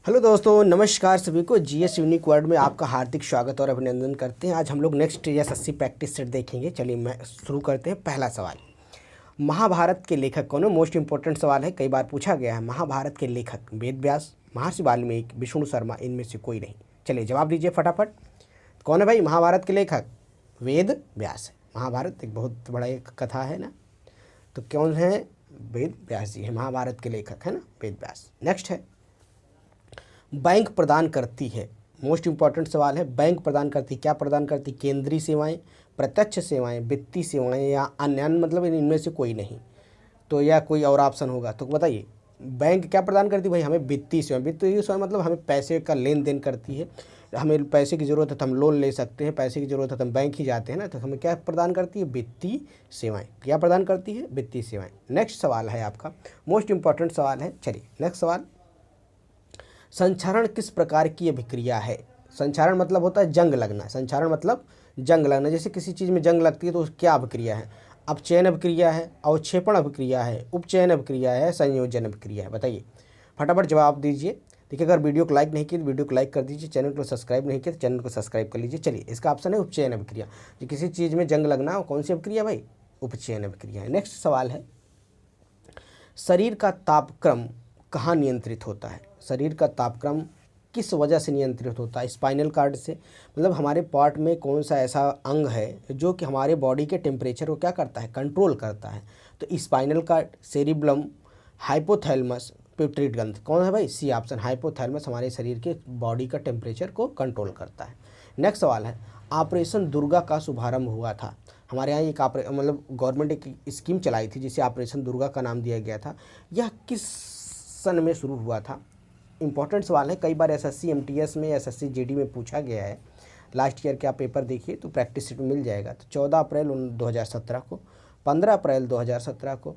Hello दोस्तों, नमस्कार सभी को। जीएस यूनिक वर्ड में आपका हार्दिक स्वागत और अभिनंदन करते हैं। आज हम लोग नेक्स्ट एसएससी प्रैक्टिस सेट देखेंगे। चलिए मैं शुरू करते हैं। पहला सवाल, महाभारत के लेखक कौन है? मोस्ट इंपॉर्टेंट सवाल है, कई बार पूछा गया है। महाभारत के लेखक वेद व्यास, महर्षि वाल्मीकि, विष्णु शर्मा, इनमें से कोई नहीं। चलिए जवाब दीजिए फटाफट। कौन है भाई महाभारत के लेखक? वेद व्यास है। महाभारत एक बहुत बड़ा एक कथा है ना, तो कौन है? वेद व्यास जी है महाभारत के लेखक, है ना, वेद व्यास। नेक्स्ट है, बैंक प्रदान करती है। मोस्ट इंपॉर्टेंट सवाल है, बैंक प्रदान करती, क्या प्रदान करती? केंद्रीय सेवाएं, प्रत्यक्ष सेवाएं, वित्तीय सेवाएं या अन्य, मतलब इनमें से कोई नहीं। तो या कोई और ऑप्शन होगा तो बताइए। बैंक क्या प्रदान करती भाई? हमें वित्तीय सेवाएं। वित्तीय सेवाएं मतलब हमें पैसे का लेन देन करती है। हमें पैसे की ज़रूरत है तो हम लोन ले सकते हैं, पैसे की ज़रूरत है तो हम बैंक ही जाते हैं ना, तो हमें क्या प्रदान करती है? वित्तीय सेवाएं। क्या प्रदान करती है? वित्तीय सेवाएं। नेक्स्ट सवाल है आपका, मोस्ट इंपॉर्टेंट सवाल है। चलिए नेक्स्ट सवाल, संचारण किस प्रकार की अभिक्रिया है? संचारण मतलब होता है जंग लगना। संचारण मतलब जंग लगना। जैसे किसी चीज़ में जंग लगती है तो क्या अभिक्रिया है? अपचयन अभिक्रिया है, अवक्षेपण अभिक्रिया है, उपचयन अभिक्रिया है, संयोजन अभिक्रिया है। बताइए फटाफट जवाब दीजिए। देखिए अगर वीडियो को लाइक नहीं किया तो वीडियो को लाइक कर दीजिए, चैनल को सब्सक्राइब नहीं किया तो चैनल को सब्सक्राइब कर लीजिए। चलिए इसका ऑप्शन है उपचयन अभिक्रिया। जो किसी चीज़ में जंग लगना, कौन सी अभिक्रिया भाई? उपचयन अभिक्रिया है। नेक्स्ट सवाल है, शरीर का तापक्रम कहाँ नियंत्रित होता है? शरीर का तापक्रम किस वजह से नियंत्रित होता है? स्पाइनल कार्ड से। मतलब हमारे पार्ट में कौन सा ऐसा अंग है जो कि हमारे बॉडी के टेम्परेचर को क्या करता है? कंट्रोल करता है। तो spinal cord, cerebellum, hypothalamus, pituitary ग्रंथि। कौन है भाई? सी ऑप्शन, हाइपोथैलेमस हमारे शरीर के बॉडी का टेम्परेचर को कंट्रोल करता है। नेक्स्ट सवाल है, ऑपरेशन दुर्गा का शुभारंभ हुआ था। हमारे यहाँ एक मतलब गवर्नमेंट एक स्कीम चलाई थी जिसे ऑपरेशन दुर्गा का नाम दिया गया था। यह किस सन में शुरू हुआ था? इंपॉर्टेंट सवाल है, कई बार एसएससी एमटीएस में, एसएससी जीडी में पूछा गया है। लास्ट ईयर के आप पेपर देखिए तो प्रैक्टिस सेट में मिल जाएगा। तो 14 अप्रैल 2017 को, 15 अप्रैल 2017 को,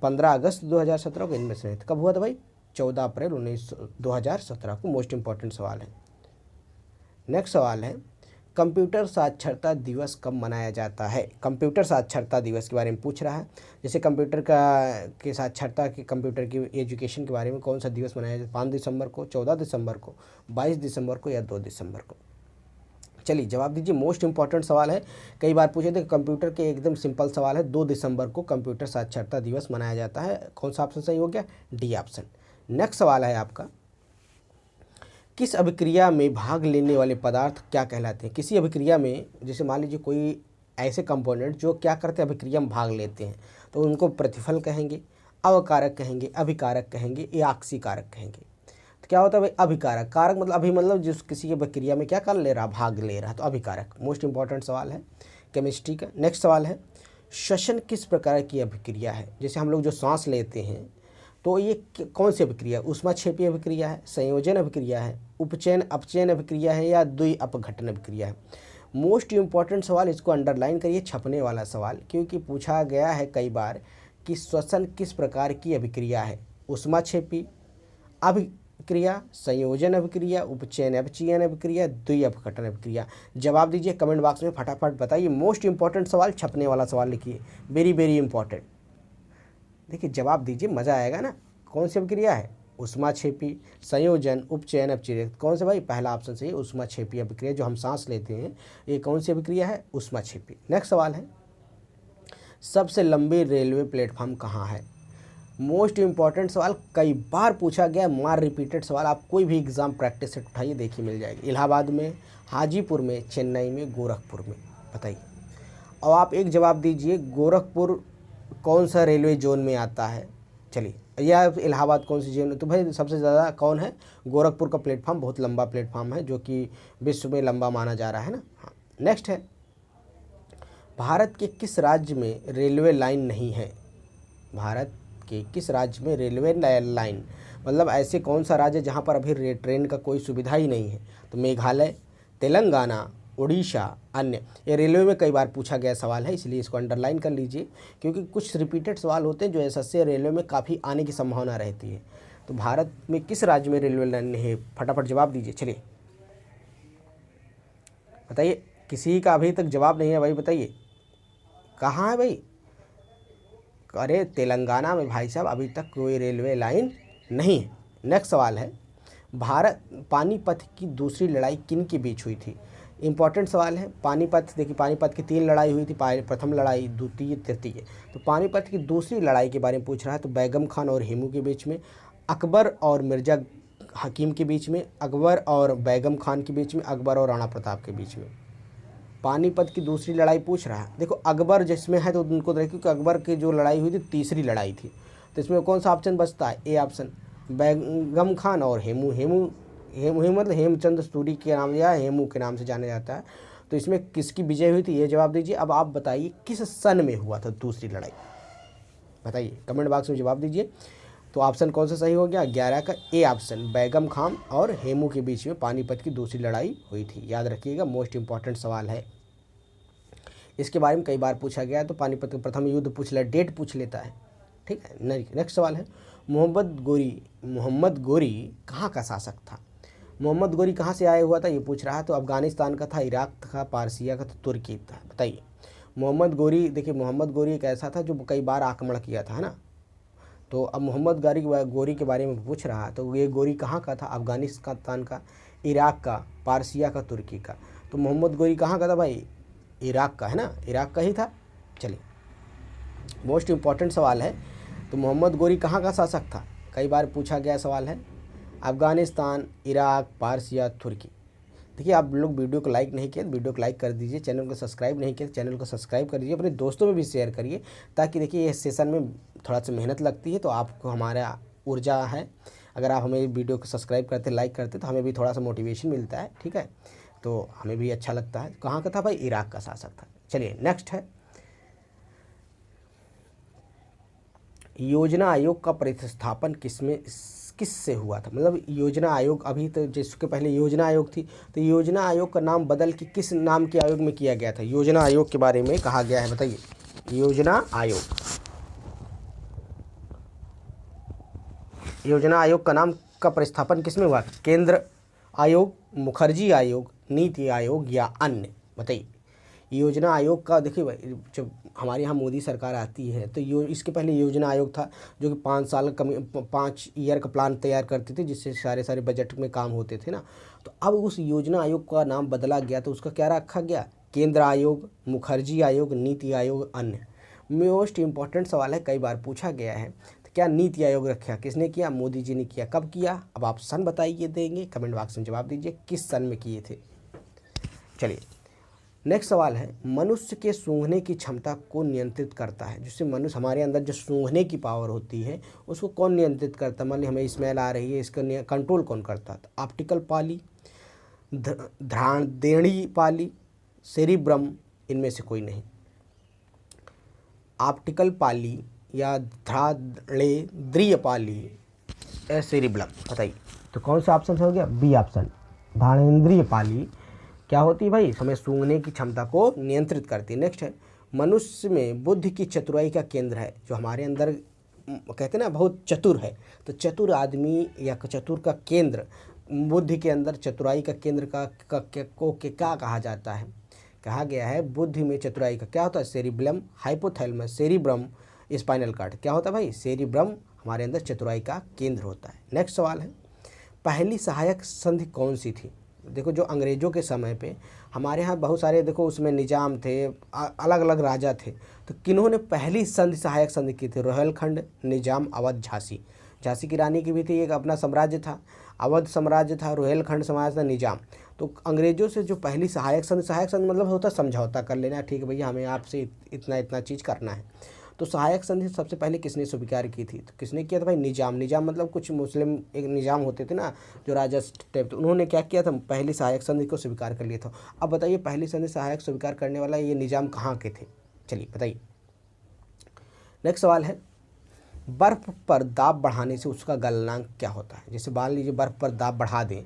15 अगस्त 2017 को, इनमें से कब हुआ था भाई? 14 अप्रैल 2017 को। मोस्ट इंपॉर्टेंट सवाल है। नेक्स्ट सवाल है, कंप्यूटर साक्षरता दिवस कब मनाया जाता है? कंप्यूटर साक्षरता दिवस के बारे में पूछ रहा है। जैसे कंप्यूटर के साक्षरता के, कंप्यूटर की एजुकेशन के बारे में कौन सा दिवस मनाया जाता है? 5 दिसंबर को, 14 दिसंबर को, 22 दिसंबर को या 2 दिसंबर को? चलिए जवाब दीजिए। मोस्ट इंपॉर्टेंट सवाल है, कई बार पूछे थे। कंप्यूटर के एकदम सिंपल सवाल है, 2 दिसंबर को कंप्यूटर साक्षरता दिवस मनाया जाता है। कौन सा ऑप्शन सही हो गया? D option. नेक्स्ट सवाल है आपका, किस अभिक्रिया में भाग लेने वाले पदार्थ क्या कहलाते हैं? किसी अभिक्रिया में, जैसे मान लीजिए कोई ऐसे कंपोनेंट जो क्या करते हैं? अभिक्रिया में भाग लेते हैं, तो उनको प्रतिफल कहेंगे, अवकारक कहेंगे, अभिकारक कहेंगे या आक्सीकारक कहेंगे। तो क्या होता है भाई? अभिकारक। कारक मतलब अभी, मतलब जिस किसी की अभिक्रिया में क्या कर ले रहा? भाग ले रहा, तो अभिकारक। मोस्ट इंपॉर्टेंट सवाल है केमिस्ट्री का। नेक्स्ट सवाल है, श्वसन किस प्रकार की अभिक्रिया है? जैसे हम लोग जो सांस लेते हैं तो ये कौन सी अभिक्रिया? ऊष्माक्षेपीय अभिक्रिया है, संयोजन अभिक्रिया है, उपचयन अपचयन अभिक्रिया है या द्वि अपघटन अभिक्रिया है? मोस्ट इंपॉर्टेंट सवाल, इसको अंडरलाइन करिए, छपने वाला सवाल, क्योंकि पूछा गया है कई बार कि श्वसन किस प्रकार की अभिक्रिया है? ऊष्माक्षेपी अभिक्रिया, संयोजन अभिक्रिया, उपचयन अपचयन अभिक्रिया, द्वि अपघटन अभिक्रिया? जवाब दीजिए कमेंट बॉक्स में, फटाफट बताइए। मोस्ट इंपॉर्टेंट सवाल, छपने वाला सवाल लिखिए, वेरी वेरी इंपॉर्टेंट। देखिए जवाब दीजिए, मज़ा आएगा ना। कौन सी अभिक्रिया है? ऊष्माक्षेपी, संयोजन, उपचयन अपचयन। कौन सा भाई? पहला ऑप्शन सही है, ऊष्माक्षेपी अभिक्रिया। जो हम सांस लेते हैं ये कौन सी अभिक्रिया है? ऊष्माक्षेपी। नेक्स्ट सवाल है, सबसे लंबी रेलवे प्लेटफॉर्म कहाँ है? मोस्ट इंपॉर्टेंट सवाल, कई बार पूछा गया, मार रिपीटेड सवाल। आप कोई भी एग्जाम प्रैक्टिस सेट उठाइए, देखिए मिल जाएगी। इलाहाबाद में, हाजीपुर में, चेन्नई में, गोरखपुर में? बताइए। अब आप एक जवाब दीजिए, गोरखपुर कौन सा रेलवे जोन में आता है? चलिए, या इलाहाबाद कौन सी जोन? तो भाई सबसे ज़्यादा कौन है? गोरखपुर का प्लेटफॉर्म बहुत लंबा प्लेटफॉर्म है, जो कि विश्व में लंबा माना जा रहा है ना। हाँ। नेक्स्ट है, भारत के किस राज्य में रेलवे लाइन नहीं है? भारत के किस राज्य में रेलवे लाइन, मतलब ऐसे कौन सा राज्य जहाँ पर अभी ट्रेन का कोई सुविधा ही नहीं है? तो मेघालय, तेलंगाना, उड़ीसा, अन्य। ये रेलवे में कई बार पूछा गया सवाल है, इसलिए इसको अंडरलाइन कर लीजिए, क्योंकि कुछ रिपीटेड सवाल होते हैं जो एसएससी रेलवे में काफ़ी आने की संभावना रहती है। तो भारत में किस राज्य में रेलवे लाइन नहीं है? फटाफट जवाब दीजिए। चलिए बताइए, किसी का अभी तक जवाब नहीं है भाई, बताइए कहाँ है भाई? अरे तेलंगाना में भाई साहब अभी तक कोई रेलवे लाइन नहीं है। नेक्स्ट सवाल है, भारत पानीपत की दूसरी लड़ाई किन के बीच हुई थी? इंपॉर्टेंट सवाल है। पानीपत, देखिए पानीपत की 3 लड़ाई हुई थी, प्रथम लड़ाई, द्वितीय, तृतीय। तो पानीपत की दूसरी लड़ाई के बारे में पूछ रहा है, तो बैगम खान और हेमू के बीच में, अकबर और मिर्ज़ा हकीम के बीच में, अकबर और बैगम खान के बीच में, अकबर और राणा प्रताप के बीच में। पानीपत की दूसरी लड़ाई पूछ रहा है। देखो अकबर जिसमें है तो उनको देखिए कि अकबर की जो लड़ाई हुई थी तीसरी लड़ाई थी, तो इसमें कौन सा ऑप्शन बचता है? ए ऑप्शन, बैगम खान और हेमू। हेमू मतलब हेमचंद सूरी के नाम या हेमू के नाम से जाना जाता है। तो इसमें किसकी विजय हुई थी, ये जवाब दीजिए। अब आप बताइए किस सन में हुआ था दूसरी लड़ाई, बताइए कमेंट बॉक्स में जवाब दीजिए। तो ऑप्शन कौन सा सही हो गया? 11 का ए ऑप्शन, बैगम खान और हेमू के बीच में पानीपत की दूसरी लड़ाई हुई थी। याद रखिएगा, मोस्ट इंपॉर्टेंट सवाल है, इसके बारे में कई बार पूछा गया है। तो पानीपत का प्रथम युद्ध पूछ ले, डेट पूछ लेता है, ठीक है। नेक्स्ट सवाल है, मोहम्मद गोरी कहाँ का शासक था? मोहम्मद गोरी कहाँ से आया हुआ था, ये पूछ रहा है। तो अफगानिस्तान का था, इराक था, पारसिया का था, तुर्की था, बताइए। मोहम्मद गोरी, देखिए मोहम्मद गोरी एक ऐसा था जो कई बार आक्रमण किया था, है ना। तो अब मोहम्मद गोरी के बारे में पूछ रहा है, तो ये गोरी कहाँ का था? अफगानिस्तान का, इराक का, पारसिया का, तुर्की का। तो मोहम्मद गोरी कहाँ का था भाई? इराक का, है ना, इराक का ही था। चलिए, मोस्ट इम्पॉर्टेंट सवाल है। तो मोहम्मद गोरी कहाँ का शासक था? कई बार पूछा गया सवाल है। अफगानिस्तान, इराक, पारसिया, तुर्की। देखिए आप लोग वीडियो को लाइक नहीं किया, वीडियो को लाइक कर दीजिए। चैनल को सब्सक्राइब नहीं किया, चैनल को सब्सक्राइब कर दीजिए। अपने दोस्तों में भी शेयर करिए, ताकि देखिए इस सेशन में थोड़ा सा मेहनत लगती है, तो आपको हमारा ऊर्जा है। अगर आप हमें वीडियो को सब्सक्राइब करते, लाइक करते, तो हमें भी थोड़ा सा मोटिवेशन मिलता है, ठीक है। तो हमें भी अच्छा लगता है। कहाँ का था भाई? इराक का शासक था। चलिए नेक्स्ट है, योजना आयोग का प्रतिस्थापन किससे हुआ था? मतलब योजना आयोग, अभी तो जिसके पहले योजना आयोग थी, तो योजना आयोग का नाम बदल के किस नाम के आयोग में किया गया था? योजना आयोग के बारे में कहा गया है, बताइए। योजना आयोग का नाम का प्रतिस्थापन किसमें हुआ? केंद्र आयोग, मुखर्जी आयोग, नीति आयोग या अन्य, बताइए। योजना आयोग का, देखिए भाई जब हमारे यहाँ मोदी सरकार आती है तो इसके पहले योजना आयोग था, जो कि 5 ईयर का प्लान तैयार करते थे, जिससे सारे बजट में काम होते थे ना। तो अब उस योजना आयोग का नाम बदला गया, तो उसका क्या रखा गया? केंद्र आयोग, मुखर्जी आयोग, नीति आयोग, अन्य। मोस्ट इम्पॉर्टेंट सवाल है, कई बार पूछा गया है। तो क्या नीति आयोग रखा? किसने किया? मोदी जी ने किया। कब किया? अब आप सन बताइए, देंगे कमेंट बॉक्स में जवाब दीजिए, किस सन में किए थे। चलिए नेक्स्ट सवाल है, मनुष्य के सूंघने की क्षमता को नियंत्रित करता है? जिससे मनुष्य, हमारे अंदर जो सूंघने की पावर होती है, उसको कौन नियंत्रित करता है? मान ली हमें स्मेल आ रही है, इसका कंट्रोल कौन करता है? तो ऑप्टिकल पाली, घ्राणदेंडी पाली, सेरिब्रम, इनमें से कोई नहीं। ऑप्टिकल पाली या घ्राणेंद्रिय पाली या सेरिब्रम, बताइए। तो कौन सा ऑप्शन हो गया? बी ऑप्शन, घ्राणेंद्रिय पाली क्या होती है भाई? हमें सूंघने की क्षमता को नियंत्रित करती है। नेक्स्ट है, मनुष्य में बुद्धि की चतुराई का केंद्र है, जो हमारे अंदर कहते हैं ना बहुत चतुर है, तो चतुर आदमी या चतुर का केंद्र, बुद्धि के अंदर चतुराई का केंद्र को क्या कहा जाता है? कहा गया है बुद्धि में चतुराई का क्या होता है? Cerebrum, hypothalamus, cerebrum, spinal cord. क्या होता है भाई? सेरिब्रम हमारे अंदर चतुराई का केंद्र होता है। नेक्स्ट सवाल है, पहली सहायक संधि कौन सी थी? देखो जो अंग्रेज़ों के समय पे हमारे यहाँ बहुत सारे, देखो उसमें निजाम थे, अलग अलग राजा थे, तो किन्होंने पहली संधि, सहायक संधि की थी? रोहेलखंड, निजाम, अवध, झांसी। झांसी की रानी की भी थी, एक अपना साम्राज्य था, अवध साम्राज्य था, रोहेलखंड साम्राज्य था, निजाम। तो अंग्रेज़ों से जो पहली सहायक संधि मतलब होता है समझौता कर लेना, ठीक है भैया हमें आपसे इतना चीज़ करना है। तो सहायक संधि सबसे पहले किसने स्वीकार की थी? तो किसने किया था भाई? निजाम। मतलब कुछ मुस्लिम एक निजाम होते थे ना, जो राजा टाइप, तो उन्होंने क्या किया था? पहली सहायक संधि को स्वीकार कर लिया था। अब बताइए पहली संधि सहायक स्वीकार करने वाला ये निजाम कहाँ के थे? चलिए बताइए। नेक्स्ट सवाल है, बर्फ़ पर दाब बढ़ाने से उसका गलनांक क्या होता है? जैसे मान लीजिए बर्फ़ पर दाब बढ़ा दें,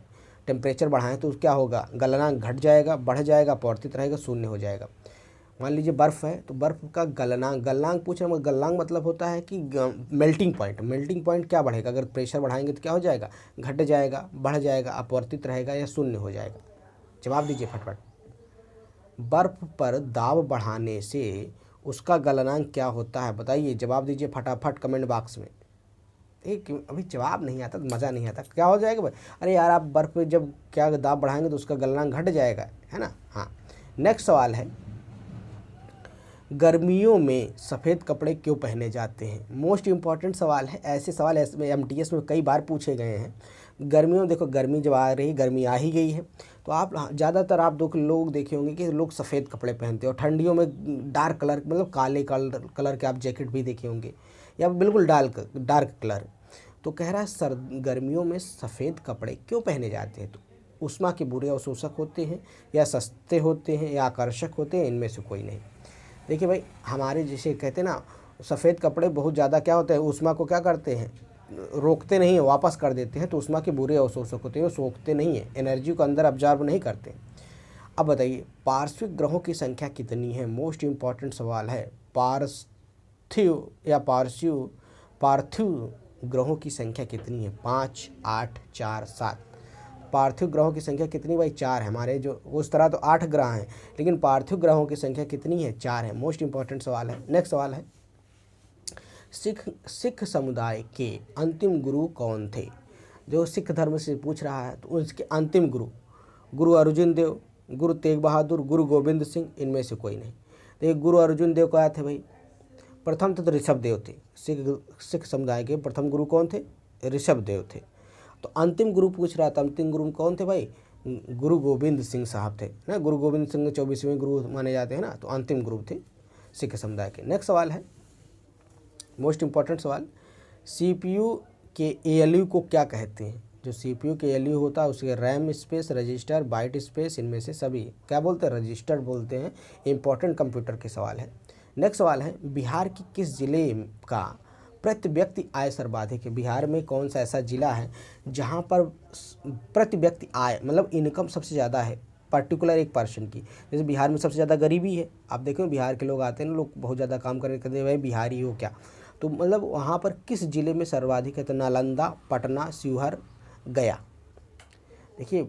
टेम्परेचर बढ़ाएं, तो क्या होगा? गलनांक घट जाएगा, बढ़ जाएगा, अपवर्तित रहेगा, शून्य हो जाएगा। मान लीजिए बर्फ़ है, तो बर्फ़ का गलनांक पूछ रहे हैं। गलनांक मतलब होता है कि मेल्टिंग पॉइंट क्या बढ़ेगा? अगर प्रेशर बढ़ाएंगे तो क्या हो जाएगा? घट जाएगा, बढ़ जाएगा, अपवर्तित रहेगा या शून्य हो जाएगा? जवाब दीजिए फटफट। बर्फ़ पर दाब बढ़ाने से उसका गलनांक क्या होता है? बताइए, जवाब दीजिए फटाफट कमेंट बॉक्स में। एक अभी जवाब नहीं आता तो मज़ा नहीं आता, क्या हो जाएगा भाई, अरे यार आप बर्फ़ पे जब क्या दाब बढ़ाएंगे तो उसका गलना घट जाएगा, है ना। हाँ, नेक्स्ट सवाल है, गर्मियों में सफ़ेद कपड़े क्यों पहने जाते हैं। मोस्ट इम्पॉर्टेंट सवाल है, ऐसे सवाल MTS में कई बार पूछे गए हैं। गर्मियों में देखो, गर्मी जब आ रही, गर्मी आ ही गई है, तो आप ज़्यादातर आप लोग देखे होंगे कि लोग सफ़ेद कपड़े पहनते हैं, और ठंडियों में डार्क कलर, मतलब काले कलर के आप जैकेट भी देखे होंगे, या बिल्कुल डार्क कलर। तो कह रहा है गर्मियों में सफ़ेद कपड़े क्यों पहने जाते हैं। तो ऊष्मा के बुरे अवशोषक होते हैं, या सस्ते होते हैं, या आकर्षक होते हैं, इनमें से कोई नहीं। देखिए भाई, हमारे जैसे कहते हैं ना, सफ़ेद कपड़े बहुत ज़्यादा क्या होते हैं, ऊष्मा को क्या करते हैं, रोकते नहीं है, वापस कर देते हैं। तो ऊष्मा के बुरे अवशोषक होते हैं, वो सोखते नहीं है, एनर्जी को अंदर ऑब्जर्व नहीं करते। अब बताइए, पार्थिव ग्रहों की संख्या कितनी है। मोस्ट इम्पॉर्टेंट सवाल है। पार्थिव ग्रहों की संख्या कितनी है। 5, 8, 4, 7। पार्थिव ग्रहों की संख्या कितनी भाई, 4 है। हमारे जो उस तरह तो 8 ग्रह हैं, लेकिन पार्थिव ग्रहों की संख्या कितनी है, 4 है। मोस्ट इंपॉर्टेंट सवाल है। नेक्स्ट सवाल है, सिख समुदाय के अंतिम गुरु कौन थे। जो सिख धर्म से पूछ रहा है, तो उसके अंतिम गुरु अर्जुन देव, गुरु तेग बहादुर, गुरु गोविंद सिंह, इनमें से कोई नहीं। तो गुरु अर्जुन देव क्या थे भाई, प्रथम तो ऋषभ देव थे। सिख समुदाय के प्रथम गुरु कौन थे, ऋषभ देव थे। तो अंतिम गुरु पूछ रहा था, अंतिम गुरु कौन थे भाई, गुरु गोविंद सिंह साहब थे ना। गुरु गोविंद सिंह 24वें गुरु माने जाते हैं ना, तो अंतिम गुरु थे सिख समुदाय के। नेक्स्ट सवाल है, मोस्ट इंपॉर्टेंट सवाल, CPU के ALU को क्या कहते हैं। जो CPU के ALU होता है उसके RAM space, register, byte space, इनमें से सभी क्या बोलते हैं, रजिस्टर बोलते हैं। इंपॉर्टेंट कंप्यूटर के सवाल है। नेक्स्ट सवाल है, बिहार की किस जिले का प्रति व्यक्ति आय सर्वाधिक है। बिहार में कौन सा ऐसा जिला है जहाँ पर प्रति व्यक्ति आय, मतलब इनकम सबसे ज़्यादा है, पर्टिकुलर एक पर्सन की। जैसे बिहार में सबसे ज़्यादा गरीबी है, आप देखें बिहार के लोग आते हैं ना, लोग बहुत ज़्यादा काम करने कहते हैं भाई बिहारी हो क्या। तो मतलब वहाँ पर किस जिले में सर्वाधिक है, तो नालंदा, पटना, शिवहर, गया। देखिए,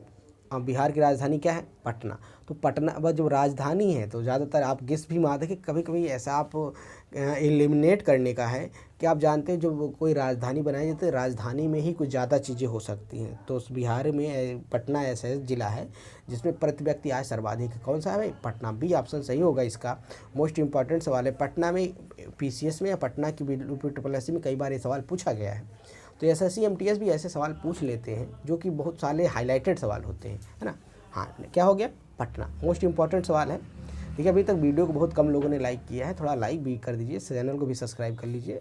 अब बिहार की राजधानी क्या है, पटना। तो पटना अब जब राजधानी है तो ज़्यादातर आप गेस भी मार देखिए, कभी कभी ऐसा आप एलिमिनेट करने का है कि आप जानते हैं जब कोई राजधानी बनाई जाती है, राजधानी में ही कुछ ज़्यादा चीज़ें हो सकती हैं। तो उस बिहार में पटना ऐसा जिला है जिसमें प्रति व्यक्ति आय सर्वाधिक है। कौन सा है भाई, पटना। बी ऑप्शन सही होगा इसका। मोस्ट इंपॉर्टेंट सवाल है। पटना में PCS में या पटना की BPSC में कई बार ये सवाल पूछा गया है। तो SSC MTS भी ऐसे सवाल पूछ लेते हैं जो कि बहुत सारे हाईलाइटेड सवाल होते हैं, है ना। हाँ, क्या हो गया, पटना। मोस्ट इंपॉर्टेंट सवाल है। ठीक है, अभी तक वीडियो को बहुत कम लोगों ने लाइक किया है, थोड़ा लाइक भी कर दीजिए, चैनल को भी सब्सक्राइब कर लीजिए।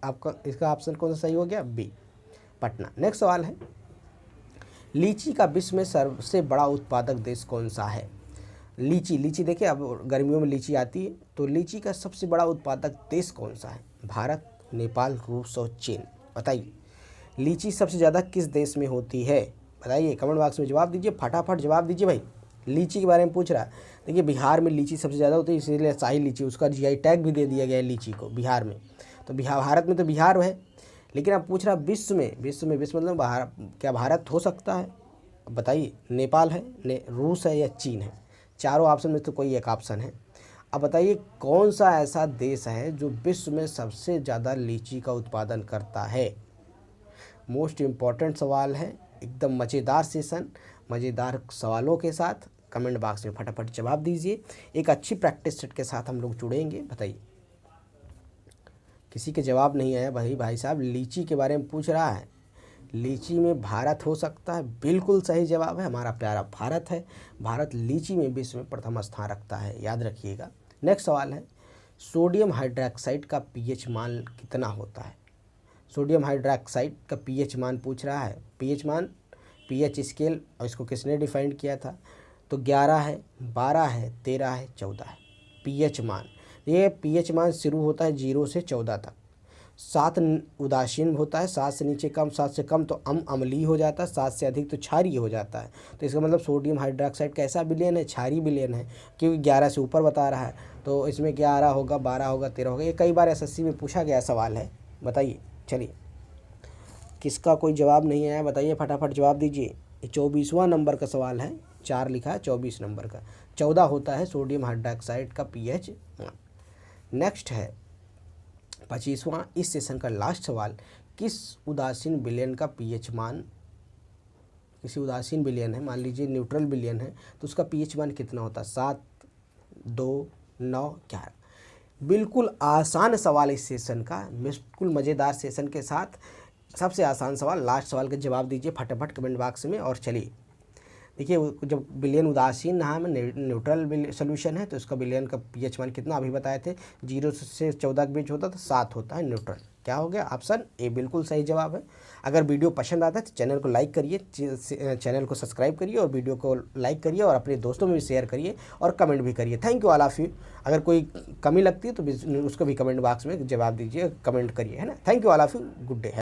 आपका इसका ऑप्शन कौन सा सही हो गया, बी, पटना। नेक्स्ट सवाल है, लीची का विश्व में सबसे बड़ा उत्पादक देश कौन सा है। लीची देखिए, अब गर्मियों में लीची आती है, तो लीची का सबसे बड़ा उत्पादक देश कौन सा है। भारत, नेपाल, रूस और चीन। बताइए, लीची सबसे ज़्यादा किस देश में होती है, बताइए। कमेंट बॉक्स में जवाब दीजिए, फटाफट जवाब दीजिए भाई। लीची के बारे में पूछ रहा है। देखिए, बिहार में लीची सबसे ज़्यादा होती है, इसीलिए शाही लीची, उसका GI टैग भी दे दिया गया है लीची को बिहार में। तो भारत में तो बिहार है, लेकिन अब पूछ रहा विश्व में मतलब क्या भारत हो सकता है। अब बताइए, नेपाल है, रूस है, या चीन है। चारों ऑप्शन में तो कोई एक ऑप्शन है। अब बताइए, कौन सा ऐसा देश है जो विश्व में सबसे ज़्यादा लीची का उत्पादन करता है। मोस्ट इम्पॉर्टेंट सवाल है, एकदम मज़ेदार सेशन, मज़ेदार सवालों के साथ। कमेंट बॉक्स में फटाफट जवाब दीजिए। एक अच्छी प्रैक्टिस सेट के साथ हम लोग जुड़ेंगे। बताइए, किसी के जवाब नहीं आया भाई साहब, लीची के बारे में पूछ रहा है। लीची में भारत हो सकता है, बिल्कुल सही जवाब है, हमारा प्यारा भारत है। भारत लीची में विश्व में प्रथम स्थान रखता है, याद रखिएगा। नेक्स्ट सवाल है, सोडियम हाइड्रोक्साइड का pH मान कितना होता है। सोडियम हाइड्रोक्साइड का pH मान पूछ रहा है। pH मान, pH स्केल, और इसको किसने डिफाइन किया था, तो 11 है, 12 है, 13 है, 14 है। pH मान, ये pH मान शुरू होता है 0 से 14 तक। 7 उदासीन होता है, 7 से नीचे कम, 7 से कम तो अम्लीय हो जाता है, 7 से अधिक तो क्षारीय हो जाता है। तो इसका मतलब सोडियम हाइड्रोक्साइड कैसा विलयन है, क्षारीय विलयन है, क्योंकि 11 से ऊपर बता रहा है। तो इसमें 11 होगा, 12 होगा, 13 होगा। ये कई बार SSC में पूछा गया सवाल है। बताइए, चलिए, किसका कोई जवाब नहीं आया, बताइए, फटाफट जवाब दीजिए। 24वां नंबर का सवाल है, 4 लिखा है, 24 नंबर का। 14 होता है सोडियम हाइड्रोक्साइड का pH मान। नेक्स्ट है 25वां इस सेशन का लास्ट सवाल, किस उदासीन विलयन का पीएच मान, किसी उदासीन विलयन है, मान लीजिए न्यूट्रल विलयन है, तो उसका पीएच मान कितना होता है? 7, 2, 9, 11। बिल्कुल आसान सवाल इस सेशन का, बिल्कुल मज़ेदार सेशन के साथ। सबसे आसान सवाल, लास्ट सवाल का जवाब दीजिए फटाफट कमेंट बॉक्स में। और चलिए देखिए, जब विलयन उदासीन नाम न्यूट्रल सोल्यूशन है तो उसका विलयन का पीएच मान कितना अभी बताए थे? 0 से 14 के बीच होता तो 7 होता है न्यूट्रल। क्या हो गया? ऑप्शन ए बिल्कुल सही जवाब है। अगर वीडियो पसंद आता है तो चैनल को लाइक करिए, चैनल को सब्सक्राइब करिए और वीडियो को लाइक करिए और अपने दोस्तों में भी शेयर करिए और कमेंट भी करिए। Thank you all of you. अगर कोई कमी लगती है तो उसको भी कमेंट बॉक्स में जवाब दीजिए, कमेंट करिए, है ना। Thank you all of you. Good day.